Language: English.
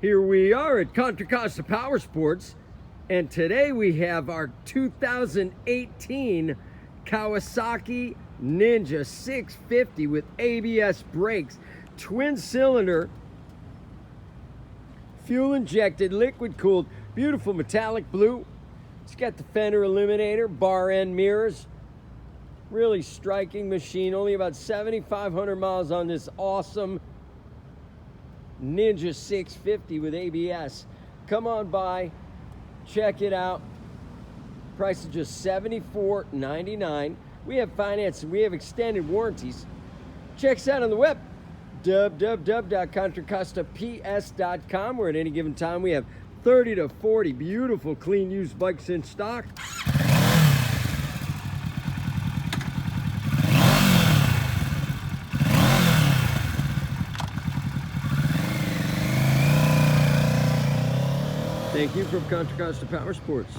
Here we are at Contra Costa Powersports, and today we have our 2018 Kawasaki Ninja 650 with ABS brakes, twin cylinder, fuel injected, liquid cooled, beautiful metallic blue. It's got the fender eliminator, bar end mirrors. Really striking machine, only about 7,500 miles on this awesome Ninja 650 with ABS. Come on by, check it out. Price is just $74.99. We have financing, we have extended warranties. Check us out on the web, www.contracostaps.com, where at any given time we have 30 to 40 beautiful clean used bikes in stock. Thank you from Contra Costa Powersports.